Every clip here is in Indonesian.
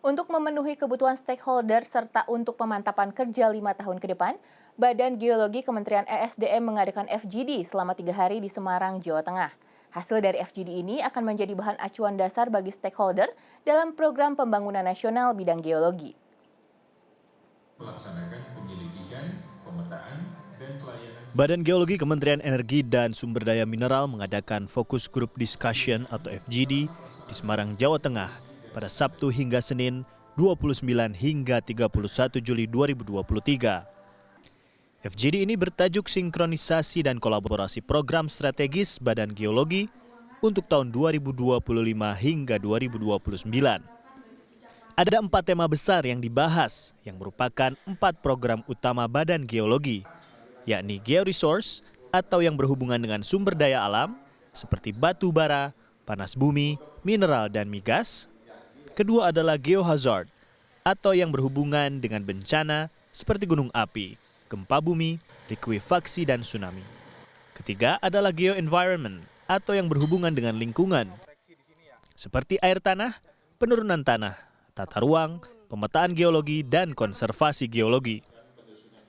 Untuk memenuhi kebutuhan stakeholder serta untuk pemantapan kerja 5 tahun ke depan, Badan Geologi Kementerian ESDM mengadakan FGD selama 3 hari di Semarang, Jawa Tengah. Hasil dari FGD ini akan menjadi bahan acuan dasar bagi stakeholder dalam program pembangunan nasional bidang geologi. Melaksanakan penyelidikan, pemetaan, dan pelayanan. Badan Geologi Kementerian Energi dan Sumber Daya Mineral mengadakan Focus Group Discussion atau FGD di Semarang, Jawa Tengah pada Sabtu hingga Senin 29 hingga 31 Juli 2023. FGD ini bertajuk Sinkronisasi dan Kolaborasi Program Strategis Badan Geologi untuk tahun 2025 hingga 2029. Ada 4 tema besar yang dibahas yang merupakan 4 program utama Badan Geologi, yakni Georesource atau yang berhubungan dengan sumber daya alam seperti batu bara, panas bumi, mineral, dan migas. Kedua adalah Geohazard atau yang berhubungan dengan bencana seperti gunung api, gempa bumi, likuifaksi, dan tsunami. Ketiga adalah Geoenvironment atau yang berhubungan dengan lingkungan seperti air tanah, penurunan tanah, tata ruang, pemetaan geologi, dan konservasi geologi.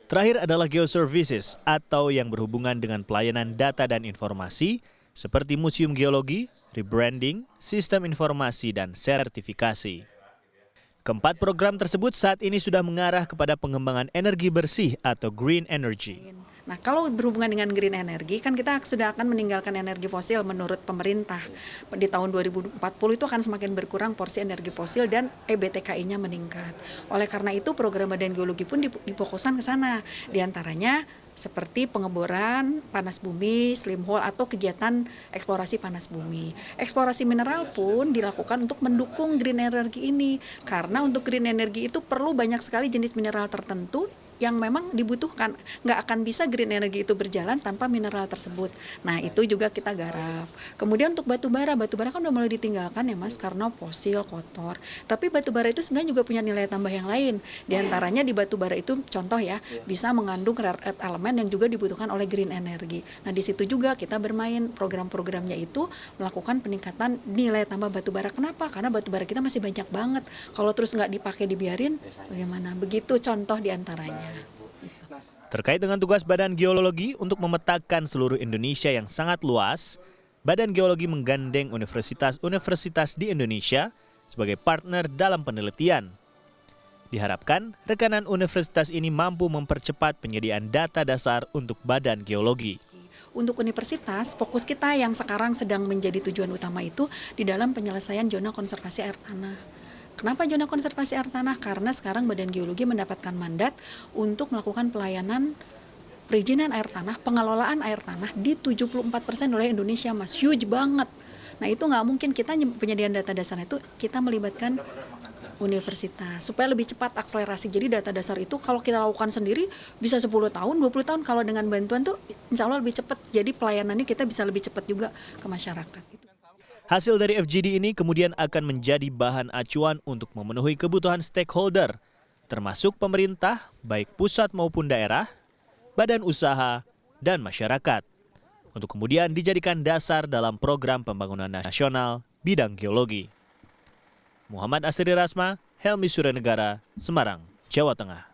Terakhir adalah Geoservices atau yang berhubungan dengan pelayanan data dan informasi seperti museum geologi, rebranding, sistem informasi, dan sertifikasi. Keempat program tersebut saat ini sudah mengarah kepada pengembangan energi bersih atau green energy. Nah, kalau berhubungan dengan green energy, kan kita sudah akan meninggalkan energi fosil menurut pemerintah. Di tahun 2040 itu akan semakin berkurang porsi energi fosil dan EBTKI-nya meningkat. Oleh karena itu, program Badan Geologi pun difokuskan ke sana. Di antaranya seperti pengeboran panas bumi, slim hole, atau kegiatan eksplorasi panas bumi. Eksplorasi mineral pun dilakukan untuk mendukung green energy ini. Karena untuk green energy itu perlu banyak sekali jenis mineral tertentu yang memang dibutuhkan. Nggak akan bisa green energy itu berjalan tanpa mineral tersebut. Nah, itu juga kita garap. Kemudian untuk batu bara kan udah mulai ditinggalkan ya Mas, karena fosil, kotor. Tapi batu bara itu sebenarnya juga punya nilai tambah yang lain. Di antaranya di batu bara itu contoh ya, bisa mengandung rare earth elemen yang juga dibutuhkan oleh green energy. Nah, di situ juga kita bermain, program-programnya itu melakukan peningkatan nilai tambah batu bara. Kenapa? Karena batu bara kita masih banyak banget. Kalau terus nggak dipakai, dibiarin, bagaimana? Begitu contoh di antaranya. Terkait dengan tugas Badan Geologi untuk memetakan seluruh Indonesia yang sangat luas, Badan Geologi menggandeng universitas-universitas di Indonesia sebagai partner dalam penelitian. Diharapkan rekanan universitas ini mampu mempercepat penyediaan data dasar untuk Badan Geologi. Untuk universitas, fokus kita yang sekarang sedang menjadi tujuan utama itu di dalam penyelesaian zona konservasi air tanah. Kenapa zona konservasi air tanah? Karena sekarang Badan Geologi mendapatkan mandat untuk melakukan pelayanan perizinan air tanah, pengelolaan air tanah di 74% oleh Indonesia, Mas. Huge banget. Nah, itu nggak mungkin kita penyediaan data dasar itu kita melibatkan universitas supaya lebih cepat akselerasi. Jadi data dasar itu kalau kita lakukan sendiri bisa 10 tahun, 20 tahun. Kalau dengan bantuan tuh insya Allah lebih cepat. Jadi pelayanannya kita bisa lebih cepat juga ke masyarakat. Hasil dari FGD ini kemudian akan menjadi bahan acuan untuk memenuhi kebutuhan stakeholder, termasuk pemerintah, baik pusat maupun daerah, badan usaha, dan masyarakat, untuk kemudian dijadikan dasar dalam program pembangunan nasional bidang geologi. Muhammad Asri Rasma, Helmi Surenegara, Semarang, Jawa Tengah.